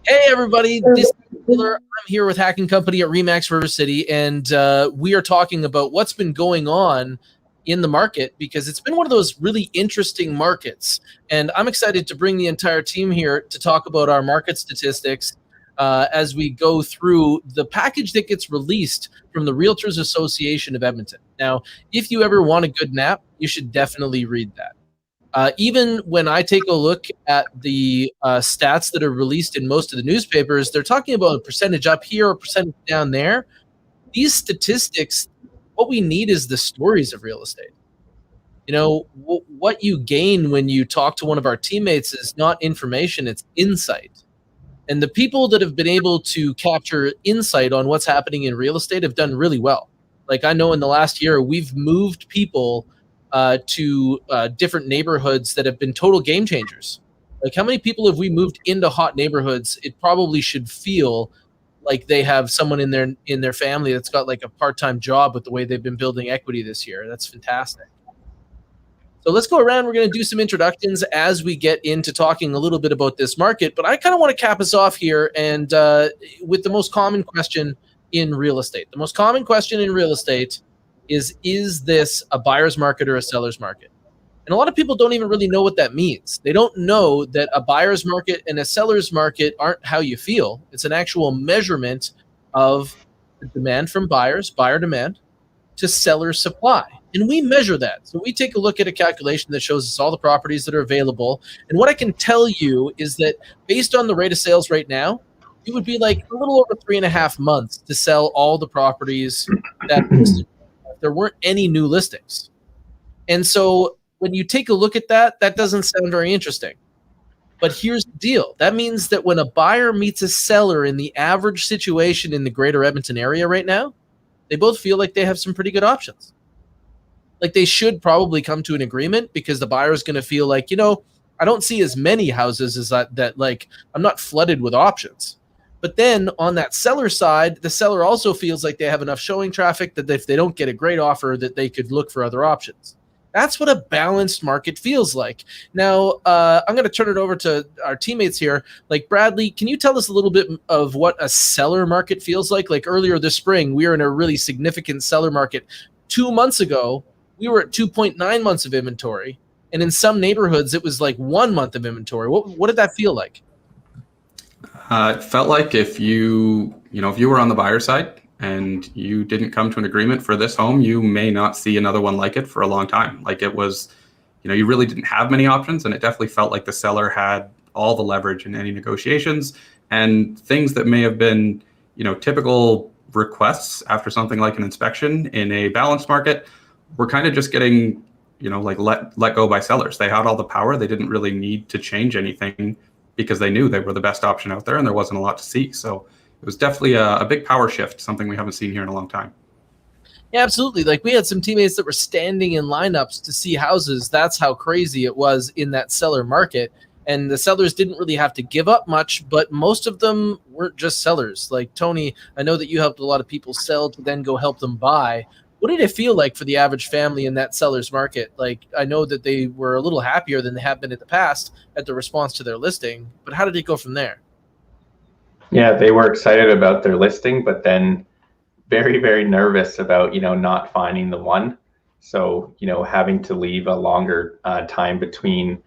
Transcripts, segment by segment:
Hey everybody, this is Taylor. I'm here with Hack and Company at Remax River City, and we are talking about what's been going on in the market because it's been one of those really interesting markets. And I'm excited to bring the entire team here to talk about our market statistics as we go through the package that gets released from the Realtors Association of Edmonton. Now, if you ever want a good nap, you should definitely read that. Even when I take a look at the stats that are released in most of the newspapers, they're talking about a percentage up here, a percentage down there. These statistics, what we need is the stories of real estate. You know, what you gain when you talk to one of our teammates is not information, it's insight. And the people that have been able to capture insight on what's happening in real estate have done really well. Like I know in the last year, we've moved people to different neighborhoods that have been total game changers. Like how many people have we moved into hot neighborhoods? It probably should feel like they have someone in their family that's got like a part-time job with the way they've been building equity this year. That's fantastic. So let's go around. We're going to do some introductions as we get into talking a little bit about this market. But I kind of want to cap us off here and with the most common question in real estate. The most common question in real estate is this a buyer's market or a seller's market? And a lot of people don't even really know what that means. They don't know that a buyer's market and a seller's market aren't how you feel. It's an actual measurement of the demand from buyers, buyer demand, to seller supply. And we measure that. So we take a look at a calculation that shows us all the properties that are available. And what I can tell you is that based on the rate of sales right now, it would be like a little over 3.5 months to sell all the properties that there weren't any new listings. And so when you take a look at that, that doesn't sound very interesting. But here's the deal. That means that when a buyer meets a seller in the average situation in the greater Edmonton area right now, they both feel like they have some pretty good options. Like they should probably come to an agreement because the buyer is going to feel like, I don't see as many houses as that like I'm not flooded with options. But then on that seller side, the seller also feels like they have enough showing traffic that if they don't get a great offer, that they could look for other options. That's what a balanced market feels like. Now, I'm going to turn it over to our teammates here. Like Bradley, can you tell us a little bit of what a seller market feels like? Like earlier this spring, we were in a really significant seller market. 2 months ago, we were at 2.9 months of inventory. And in some neighborhoods, it was like 1 month of inventory. What did that feel like? It felt like if you were on the buyer side and you didn't come to an agreement for this home, you may not see another one like it for a long time. Like it was, you really didn't have many options, and it definitely felt like the seller had all the leverage in any negotiations, and things that may have been, typical requests after something like an inspection in a balanced market were kind of just getting, like let go by sellers. They had all the power. They didn't really need to change anything because they knew they were the best option out there and there wasn't a lot to see. So it was definitely a big power shift, something we haven't seen here in a long time. Yeah, absolutely. Like we had some teammates that were standing in lineups to see houses. That's how crazy it was in that seller market. And the sellers didn't really have to give up much, but most of them weren't just sellers. Like Tony, I know that you helped a lot of people sell to then go help them buy. What did it feel like for the average family in that seller's market? Like, I know that they were a little happier than they have been in the past at the response to their listing, but how did it go from there? Yeah, they were excited about their listing, but then very, very nervous about, not finding the one. So, having to leave a longer time between,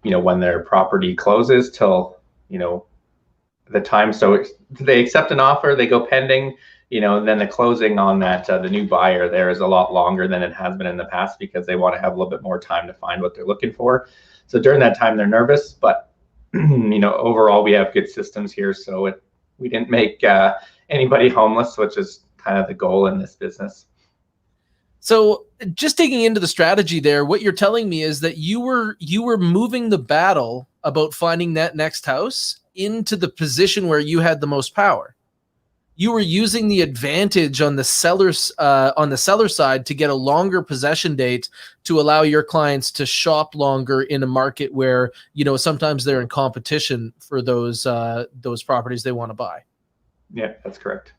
when their property closes till, the time. So they accept an offer, they go pending, and then the closing on that, the new buyer there is a lot longer than it has been in the past because they want to have a little bit more time to find what they're looking for. So during that time, they're nervous, but overall we have good systems here. So we didn't make anybody homeless, which is kind of the goal in this business. So just digging into the strategy there, what you're telling me is that you were moving the battle about finding that next house into the position where you had the most power. You were using the advantage on the seller side to get a longer possession date to allow your clients to shop longer in a market where, sometimes they're in competition for those properties they want to buy. Yeah, that's correct.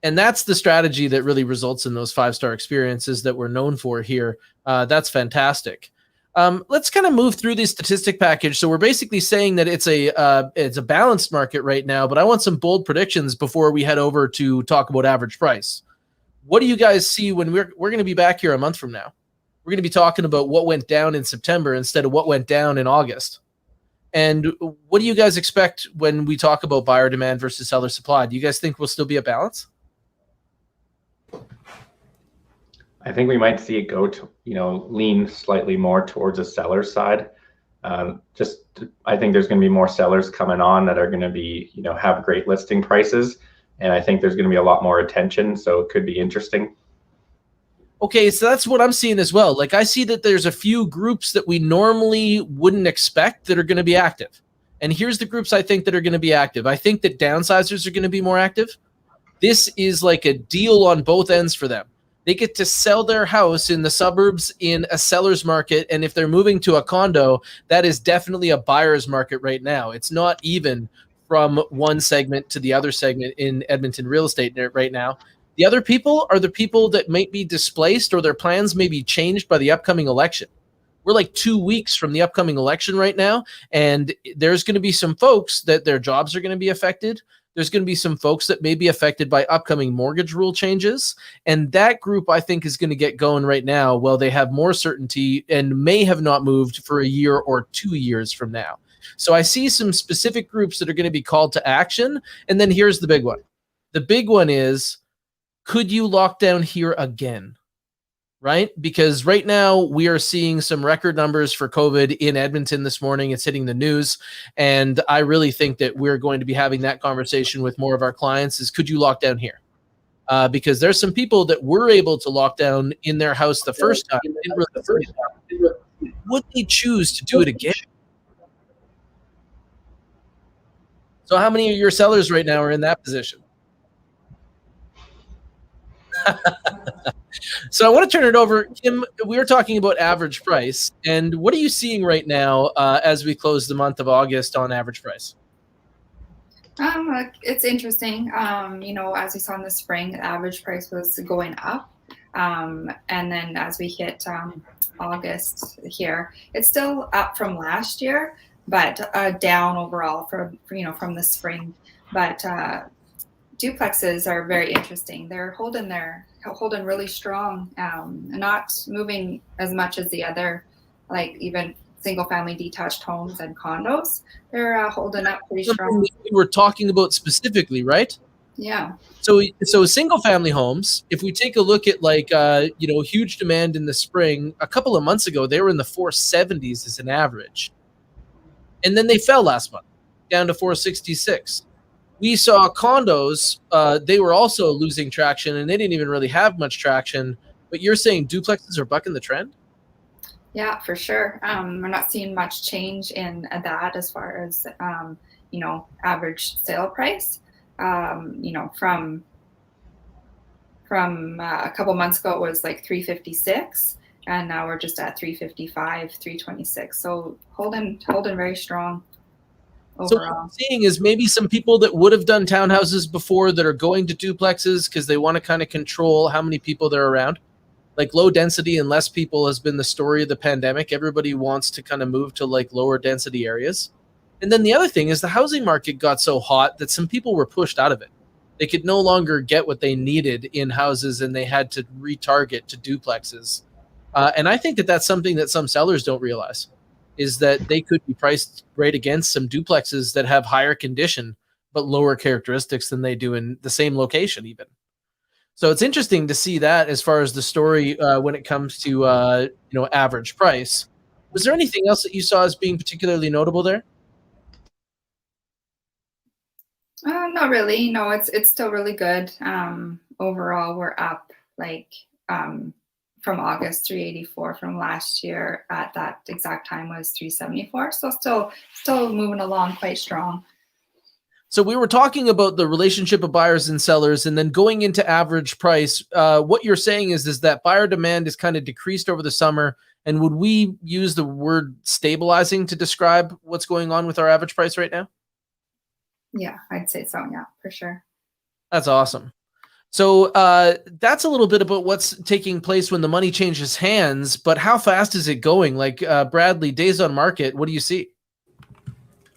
And that's the strategy that really results in those 5-star experiences that we're known for here. That's fantastic. Let's kind of move through the statistic package. So we're basically saying that it's a balanced market right now, but I want some bold predictions before we head over to talk about average price. What do you guys see when we're going to be back here a month from now? We're going to be talking about what went down in September instead of what went down in August. And what do you guys expect when we talk about buyer demand versus seller supply? Do you guys think we'll still be a balance? I think we might see it go to, lean slightly more towards the seller side. I think there's going to be more sellers coming on that are going to be, have great listing prices. And I think there's going to be a lot more attention. So it could be interesting. Okay, so that's what I'm seeing as well. Like I see that there's a few groups that we normally wouldn't expect that are going to be active. And here's the groups I think that are going to be active. I think that downsizers are going to be more active. This is like a deal on both ends for them. They get to sell their house in the suburbs in a seller's market. And if they're moving to a condo, that is definitely a buyer's market right now. It's not even from one segment to the other segment in Edmonton real estate right now. The other people are the people that might be displaced or their plans may be changed by the upcoming election. We're like 2 weeks from the upcoming election right now, and there's going to be some folks that their jobs are going to be affected. There's going to be some folks that may be affected by upcoming mortgage rule changes, and that group I think is going to get going right now while they have more certainty and may have not moved for a year or 2 years from now. So I see some specific groups that are going to be called to action, and then here's the big one. The big one is, could you lock down here again? Right? Because right now we are seeing some record numbers for COVID in Edmonton this morning. It's hitting the news. And I really think that we're going to be having that conversation with more of our clients is, could you lock down here? Because there's some people that were able to lock down in their house the first time. Would they choose to do it again? So how many of your sellers right now are in that position? So I want to turn it over. Kim, we were talking about average price. And what are you seeing right now as we close the month of August on average price? It's interesting. As we saw in the spring, the average price was going up. And then as we hit August here, it's still up from last year, but down overall from the spring. But duplexes are very interesting. They're holding really strong, not moving as much as the other, like even single family detached homes and condos. They're holding up pretty strong. We were talking about specifically, right? Yeah. So single family homes, if we take a look at huge demand in the spring, a couple of months ago, they were in the 470s as an average. And then they fell last month down to 466. We saw condos, they were also losing traction and they didn't even really have much traction. But you're saying duplexes are bucking the trend? Yeah, for sure. We're not seeing much change in that as far as, average sale price. From a couple months ago, it was like 356 and now we're just at 355, 326. So holding very strong. Overall. So what I'm seeing is maybe some people that would have done townhouses before that are going to duplexes because they want to kind of control how many people they're around. Like low density and less people has been the story of the pandemic. Everybody wants to kind of move to like lower density areas. And then the other thing is the housing market got so hot that some people were pushed out of it. They could no longer get what they needed in houses and they had to retarget to duplexes. And I think that that's something that some sellers don't realize, is that they could be priced right against some duplexes that have higher condition but lower characteristics than they do in the same location even. So it's interesting to see that as far as the story when it comes to average price. Was there anything else that you saw as being particularly notable there? Not really. No, it's still really good. Overall, we're up from August 384 from last year. At that exact time was 374. So still moving along quite strong. So we were talking about the relationship of buyers and sellers, and then going into average price. What you're saying is that buyer demand is kind of decreased over the summer. And would we use the word stabilizing to describe what's going on with our average price right now? Yeah, I'd say so. Yeah, for sure. That's awesome. So that's a little bit about what's taking place when the money changes hands, but how fast is it going? Like Bradley, days on market, what do you see?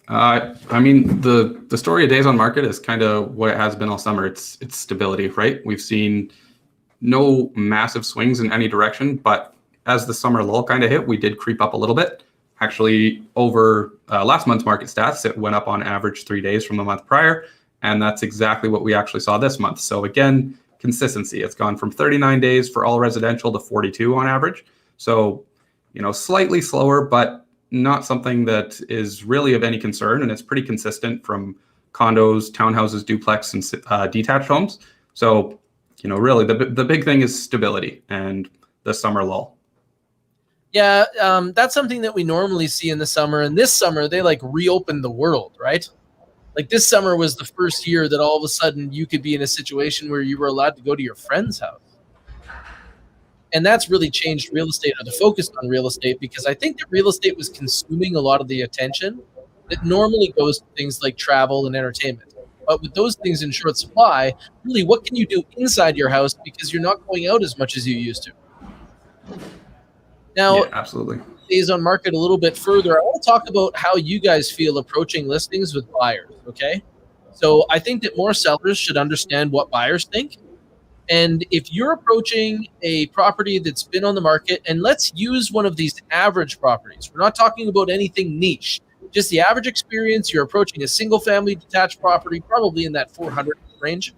I mean, the story of days on market is kind of what it has been all summer. It's stability, right? We've seen no massive swings in any direction, but as the summer lull kind of hit, we did creep up a little bit. Actually, over last month's market stats, it went up on average 3 days from the month prior. And that's exactly what we actually saw this month. So again, consistency. It's gone from 39 days for all residential to 42 on average. So, slightly slower, but not something that is really of any concern. And it's pretty consistent from condos, townhouses, duplex, and detached homes. So, really the big thing is stability and the summer lull. Yeah, that's something that we normally see in the summer. And this summer, they reopened the world, right? Like this summer was the first year that all of a sudden you could be in a situation where you were allowed to go to your friend's house. And that's really changed real estate, or the focus on real estate, because I think that real estate was consuming a lot of the attention that normally goes to things like travel and entertainment. But with those things in short supply, really, what can you do inside your house because you're not going out as much as you used to? Now, yeah, absolutely. Days on market a little bit further, I want to talk about how you guys feel approaching listings with buyers, okay? So I think that more sellers should understand what buyers think. And if you're approaching a property that's been on the market, and let's use one of these average properties. We're not talking about anything niche, just the average experience. You're approaching a single family detached property, probably in that 400 range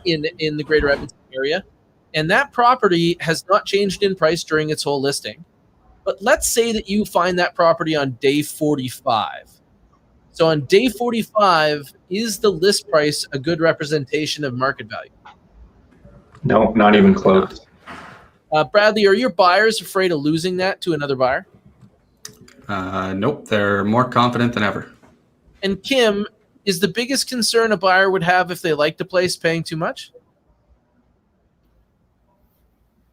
in the greater Edmonton area. And that property has not changed in price during its whole listing. But let's say that you find that property on day 45. So on day 45, is the list price a good representation of market value? No, not even close. Bradley, are your buyers afraid of losing that to another buyer? Nope, they're more confident than ever. And Kim, is the biggest concern a buyer would have if they liked a place paying too much?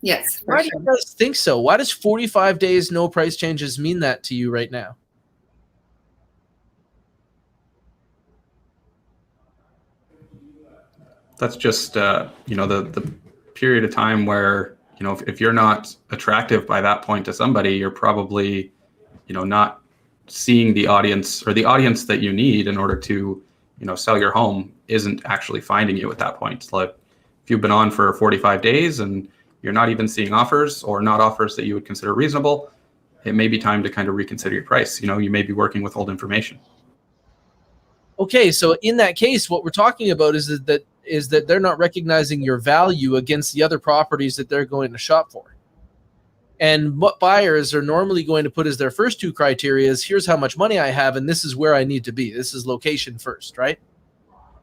Yes. Why do you guys think so? Why does 45 days no price changes mean that to you right now? That's just the period of time where if you're not attractive by that point to somebody, you're probably not seeing the audience, or the audience that you need in order to sell your home isn't actually finding you at that point. Like if you've been on for 45 days and you're not even seeing offers, or not offers that you would consider reasonable, it may be time to kind of reconsider your price. You may be working with old information. Okay, so in that case, what we're talking about is that they're not recognizing your value against the other properties that they're going to shop for. And what buyers are normally going to put as their first two criteria is, here's how much money I have, and this is where I need to be. This is location first, right?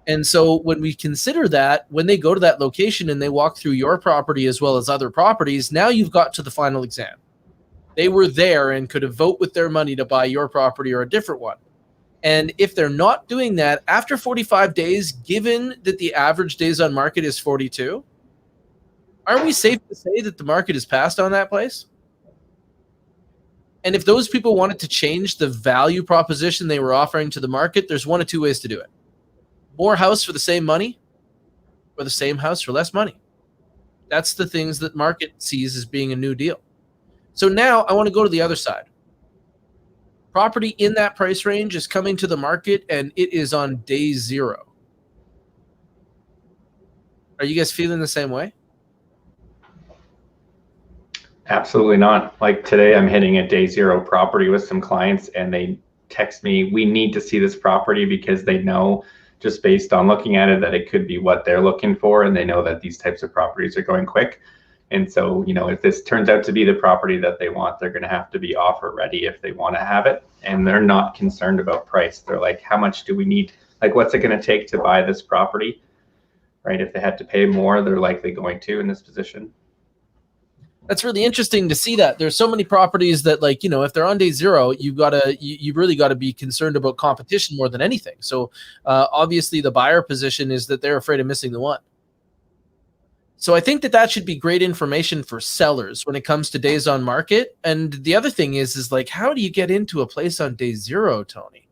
And so when we consider that, when they go to that location and they walk through your property as well as other properties, now you've got to the final exam. They were there and could have voted with their money to buy your property or a different one. And if they're not doing that after 45 days, given that the average days on market is 42, are we safe to say that the market is passed on that place? And if those people wanted to change the value proposition they were offering to the market, there's one of two ways to do it. More house for the same money, or the same house for less money. That's the things that market sees as being a new deal. So now I want to go to the other side. Property in that price range is coming to the market and it is on day 0. Are you guys feeling the same way? Absolutely not. Like today, I'm hitting a day 0 property with some clients and they text me, we need to see this property, because they know just based on looking at it that it could be what they're looking for. And they know that these types of properties are going quick. And so, if this turns out to be the property that they want, they're going to have to be offer ready if they want to have it. And they're not concerned about price. They're like, how much do we need? Like, what's it going to take to buy this property? Right? If they had to pay more, they're likely going to in this position. That's really interesting to see that. There's so many properties that, if they're on day 0, you really got to be concerned about competition more than anything. So obviously the buyer position is that they're afraid of missing the one. So I think that should be great information for sellers when it comes to days on market. And the other thing is how do you get into a place on day 0, Tony?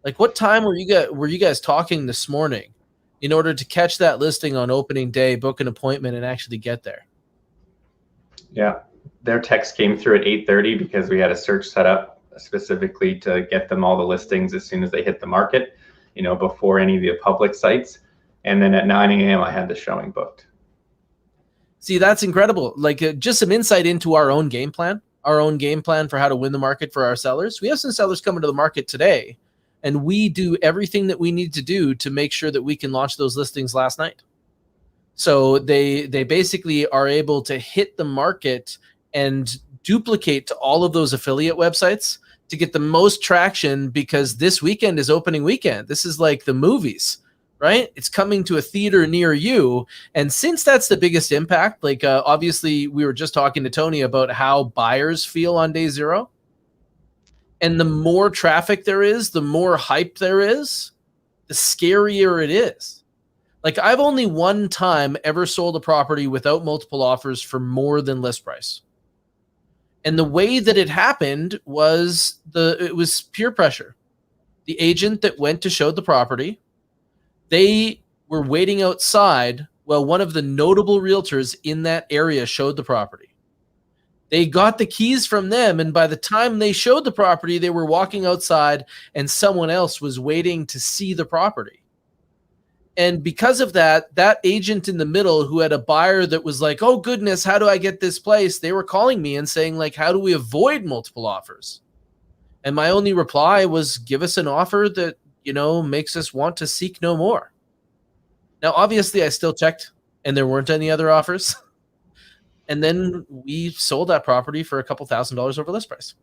Like, what time were you guys talking this morning in order to catch that listing on opening day, book an appointment, and actually get there. Yeah, their text came through at 8:30 because we had a search set up specifically to get them all the listings as soon as they hit the market, before any of the public sites. And then at 9 a.m. I had the showing booked. See, that's incredible. Like just some insight into our own game plan for how to win the market for our sellers. We have some sellers coming to the market today, and we do everything that we need to do to make sure that we can launch those listings last night. So they basically are able to hit the market and duplicate to all of those affiliate websites to get the most traction, because this weekend is opening weekend. This is like the movies, right? It's coming to a theater near you. And since that's the biggest impact, like obviously we were just talking to Tony about how buyers feel on day zero. And the more traffic there is, the more hype there is, the scarier it is. Like I've only one time ever sold a property without multiple offers for more than list price. And the way that it happened was it was peer pressure. The agent that went to show the property, they were waiting outside while one of the notable realtors in that area showed the property. They got the keys from them, and by the time they showed the property, they were walking outside and someone else was waiting to see the property. And because of that, that agent in the middle who had a buyer that was like, oh goodness, how do I get this place? They were calling me and saying like, how do we avoid multiple offers? And my only reply was, give us an offer that, makes us want to seek no more. Now, obviously I still checked and there weren't any other offers. And then we sold that property for a couple $1,000s over list price.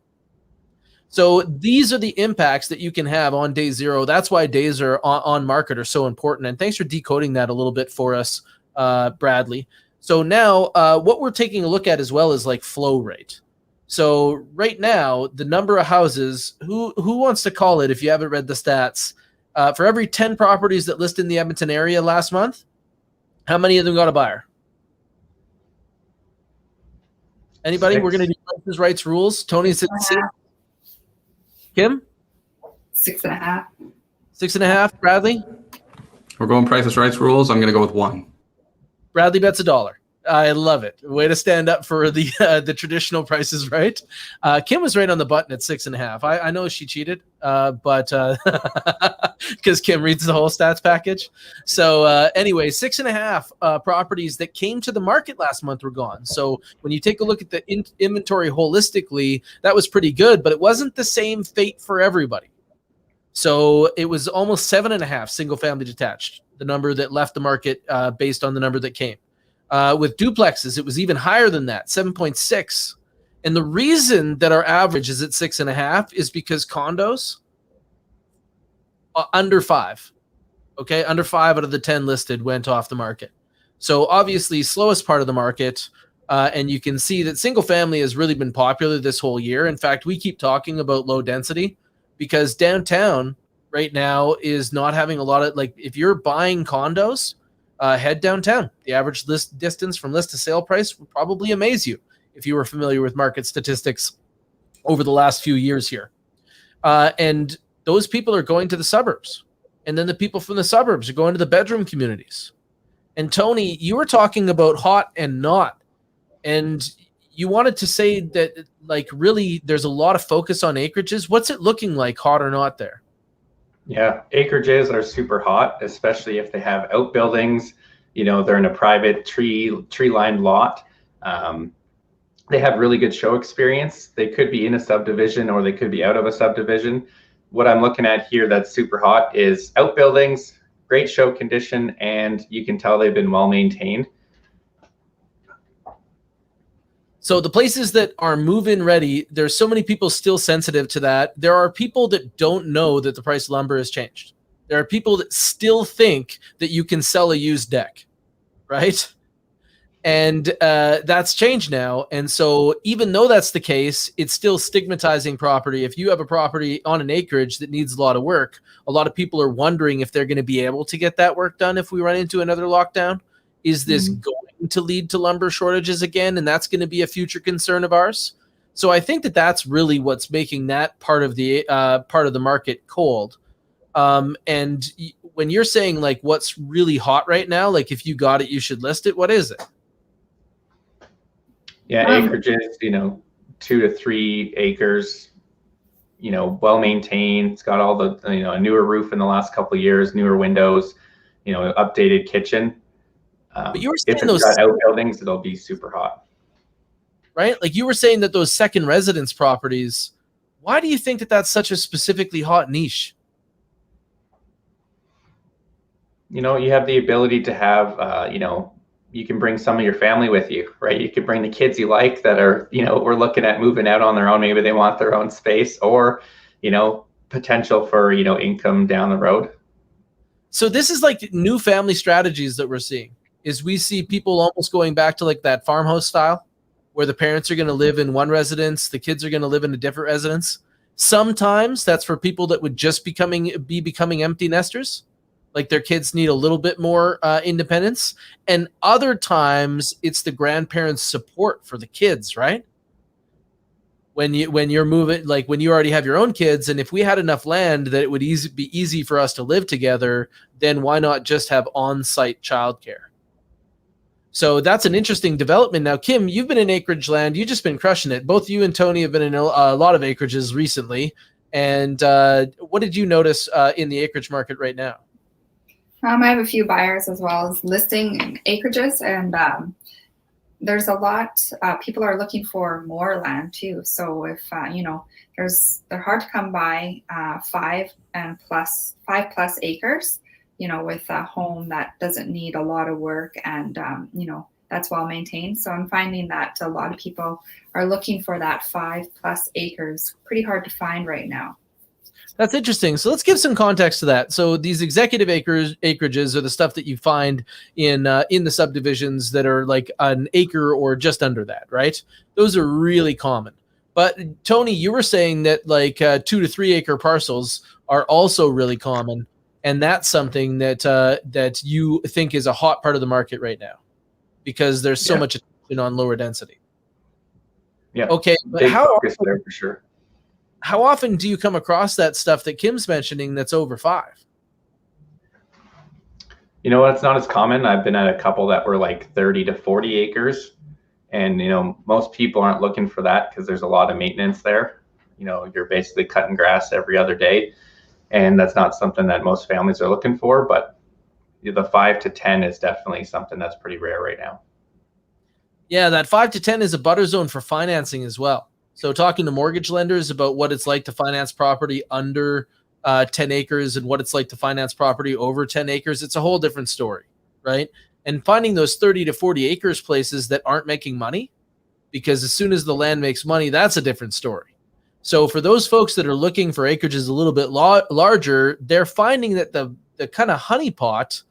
So these are the impacts that you can have on day zero. That's why days are on market are so important. And thanks for decoding that a little bit for us, Bradley. So now what we're taking a look at as well is like flow rate. So right now, the number of houses, who wants to call it if you haven't read the stats, for every 10 properties that list in the Edmonton area last month, how many of them got a buyer? Anybody? 6. We're going to do Price is Right's rules. Tony's at 6. Kim? 6.5. 6.5. Bradley? We're going Price is Right's rules. I'm going to go with 1. Bradley bets $1. I love it. Way to stand up for the traditional Price is Right. Kim was right on the button at 6.5. I know she cheated, but because Kim reads the whole stats package. So anyway, 6.5 properties that came to the market last month were gone. So when you take a look at the inventory holistically, that was pretty good, but it wasn't the same fate for everybody. So it was almost 7.5 single family detached, the number that left the market based on the number that came. With duplexes, it was even higher than that, 7.6. And the reason that our average is at 6.5 is because condos under 5. Okay, under 5 out of the 10 listed went off the market. So obviously, slowest part of the market. And you can see that single family has really been popular this whole year. In fact, we keep talking about low density because downtown right now is not having a lot of, like, if you're buying condos, head downtown. The average list distance from list to sale price would probably amaze you if you were familiar with market statistics over the last few years here. And those people are going to the suburbs. And then the people from the suburbs are going to the bedroom communities. And Tony, you were talking about hot and not. And you wanted to say that, like, really there's a lot of focus on acreages. What's it looking like, hot or not there? Yeah, acreages are super hot, especially if they have outbuildings. They're in a private tree-lined lot. They have really good show experience. They could be in a subdivision or they could be out of a subdivision. What I'm looking at here that's super hot is outbuildings, great show condition, and you can tell they've been well maintained. So the places that are move-in ready, there's so many people still sensitive to that. There are people that don't know that the price of lumber has changed. There are people that still think that you can sell a used deck, right? And that's changed now. And so even though that's the case, it's still stigmatizing property. If you have a property on an acreage that needs a lot of work, a lot of people are wondering if they're going to be able to get that work done if we run into another lockdown. Is this going to lead to lumber shortages again? And that's going to be a future concern of ours. So I think that that's really what's making that part of the market cold. And when you're saying like what's really hot right now, like if you got it, you should list it, what is it? Yeah, acreages, 2 to 3 acres, well maintained. It's got all the, a newer roof in the last couple of years, newer windows, updated kitchen. But you were if saying it's got outbuildings, it'll be super hot. Right? Like you were saying that those second residence properties, why do you think that that's such a specifically hot niche? You have the ability to have, you can bring some of your family with you, right? You could bring the kids you like that are, we're looking at moving out on their own. Maybe they want their own space, or, potential for, income down the road. So this is like new family strategies that we're seeing, is we see people almost going back to like that farmhouse style where the parents are going to live in one residence, the kids are going to live in a different residence. Sometimes that's for people that would just be becoming empty nesters. Like their kids need a little bit more independence. And other times it's the grandparents' support for the kids, right? When you're moving, like when you already have your own kids, and if we had enough land that it would be easy for us to live together, then why not just have on-site childcare? So that's an interesting development. Now, Kim, you've been in acreage land. You've just been crushing it. Both you and Tony have been in a lot of acreages recently. And what did you notice in the acreage market right now? I have a few buyers as well as listing acreages, and there's a lot. People are looking for more land too. So if they're hard to come by 5+ acres. With a home that doesn't need a lot of work and that's well maintained. So I'm finding that a lot of people are looking for that 5+ acres. Pretty hard to find right now. That's interesting. So let's give some context to that. So these executive acreages are the stuff that you find in the subdivisions that are like an acre or just under that, right? Those are really common. But Tony, you were saying that like 2 to 3 acre parcels are also really common, and that's something that you think is a hot part of the market right now because there's so much attention on lower density. Yeah. Okay. But big focus there for sure. How often do you come across that stuff that Kim's mentioning that's over 5? It's not as common. I've been at a couple that were like 30 to 40 acres. And, most people aren't looking for that because there's a lot of maintenance there. You're basically cutting grass every other day. And that's not something that most families are looking for. But the 5 to 10 is definitely something that's pretty rare right now. Yeah, that 5 to 10 is a butter zone for financing as well. So talking to mortgage lenders about what it's like to finance property under 10 acres and what it's like to finance property over 10 acres, it's a whole different story, right? And finding those 30 to 40 acres places that aren't making money, because as soon as the land makes money, that's a different story. So for those folks that are looking for acreages a little bit larger, they're finding that the kind of honeypot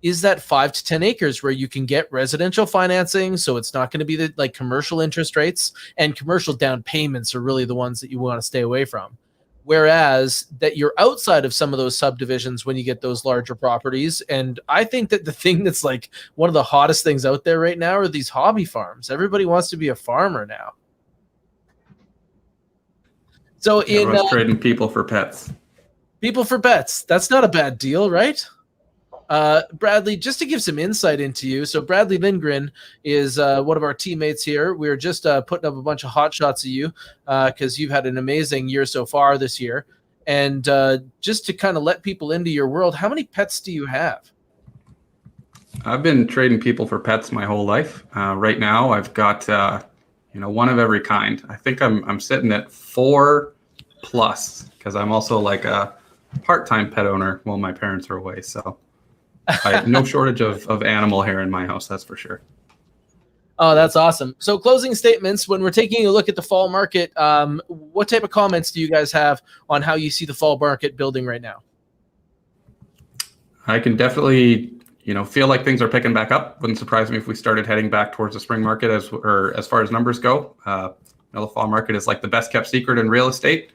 is that 5 to 10 acres where you can get residential financing. So it's not going to be the like commercial interest rates, and commercial down payments are really the ones that you want to stay away from. Whereas that you're outside of some of those subdivisions when you get those larger properties. And I think that the thing that's like one of the hottest things out there right now are these hobby farms. Everybody wants to be a farmer now. So everyone's trading people for pets. People for pets. That's not a bad deal, right? Bradley, just to give some insight into you. So Bradley Lindgren is one of our teammates here. We're just putting up a bunch of hot shots of you because you've had an amazing year so far this year. And just to kind of let people into your world, how many pets do you have? I've been trading people for pets my whole life. Right now, I've got one of every kind. I think I'm sitting at 4+ because I'm also like a part-time pet owner while my parents are away. So no shortage of animal hair in my house, that's for sure. Oh, that's awesome. So closing statements, when we're taking a look at the fall market, what type of comments do you guys have on how you see the fall market building right now? I can definitely feel like things are picking back up. Wouldn't surprise me if we started heading back towards the spring market as far as numbers go. The fall market is like the best kept secret in real estate,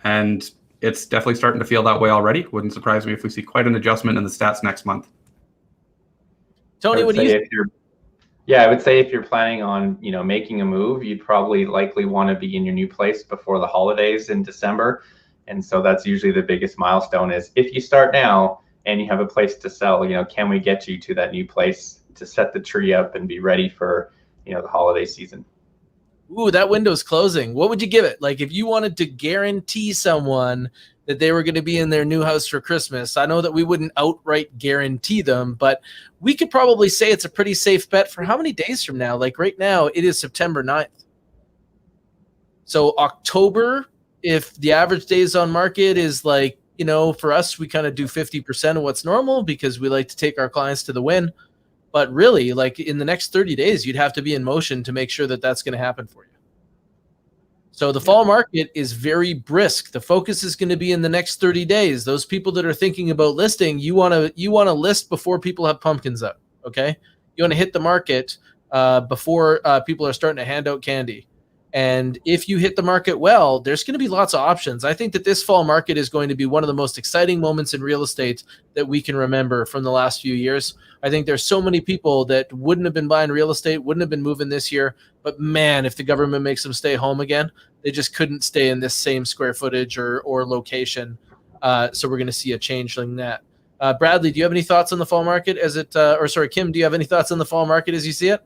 and it's definitely starting to feel that way already. Wouldn't surprise me if we see quite an adjustment in the stats next month. Tony, what do you think? I would say if you're planning on, making a move, you'd probably likely want to be in your new place before the holidays in December. And so that's usually the biggest milestone is if you start now and you have a place to sell, can we get you to that new place to set the tree up and be ready for, the holiday season? Ooh, that window's closing. What would you give it? Like if you wanted to guarantee someone that they were going to be in their new house for Christmas, I know that we wouldn't outright guarantee them, but we could probably say it's a pretty safe bet for how many days from now? Like right now, it is September 9th. So October, if the average days on market is like, for us, we kind of do 50% of what's normal because we like to take our clients to the win. But really, like in the next 30 days, you'd have to be in motion to make sure that that's going to happen for you. So the fall market is very brisk. The focus is going to be in the next 30 days. Those people that are thinking about listing, you want to list before people have pumpkins up, okay? You want to hit the market before people are starting to hand out candy. And if you hit the market well, there's going to be lots of options. I think that this fall market is going to be one of the most exciting moments in real estate that we can remember from the last few years. I think there's so many people that wouldn't have been buying real estate, wouldn't have been moving this year. But man, if the government makes them stay home again, they just couldn't stay in this same square footage or location. So we're going to see a change like that. Bradley, do you have any thoughts on the fall market Kim, do you have any thoughts on the fall market as you see it?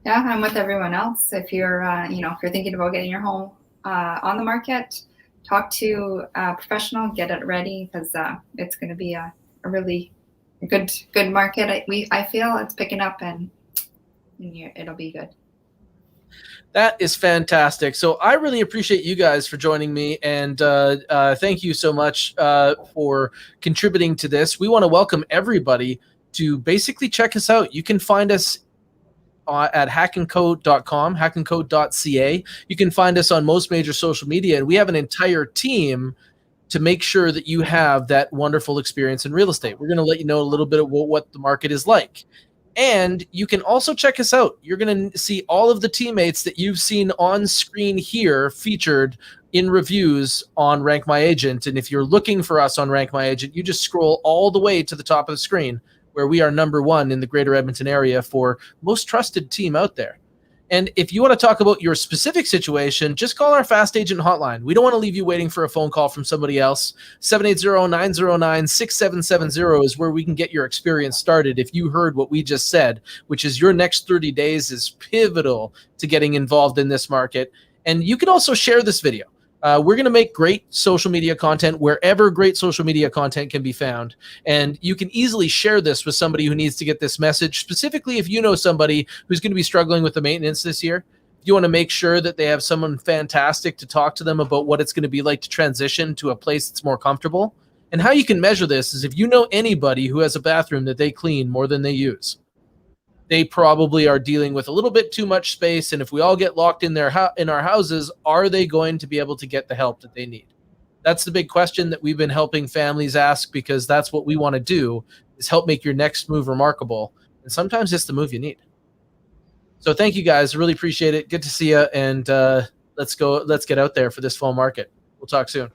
Yeah, I'm with everyone else. If you're, if you're thinking about getting your home on the market, talk to a professional, get it ready, because it's going to be a really good market. I feel it's picking up, and it'll be good. That is fantastic. So I really appreciate you guys for joining me, and thank you so much for contributing to this. We want to welcome everybody to basically check us out. You can find us at HACK&Co.com, HACK&Co.ca. You can find us on most major social media, and we have an entire team to make sure that you have that wonderful experience in real estate. We're going to let you know a little bit of what the market is like. And you can also check us out. You're going to see all of the teammates that you've seen on screen here featured in reviews on Rank My Agent. And if you're looking for us on Rank My Agent, you just scroll all the way to the top of the screen, where we are #1 in the greater Edmonton area for most trusted team out there. And if you want to talk about your specific situation, just call our Fast Agent hotline. We don't want to leave you waiting for a phone call from somebody else. 780-909-6770 is where we can get your experience started if you heard what we just said, which is your next 30 days is pivotal to getting involved in this market. And you can also share this video. We're going to make great social media content wherever great social media content can be found. And you can easily share this with somebody who needs to get this message, specifically if you know somebody who's going to be struggling with the maintenance this year. You want to make sure that they have someone fantastic to talk to them about what it's going to be like to transition to a place that's more comfortable. And how you can measure this is if you know anybody who has a bathroom that they clean more than they use. They probably are dealing with a little bit too much space, and if we all get locked in our houses, are they going to be able to get the help that they need? That's the big question that we've been helping families ask, because that's what we want to do, is help make your next move remarkable. And sometimes it's the move you need. So thank you guys. Really appreciate it. Good to see you, and let's get out there for this fall market. We'll talk soon.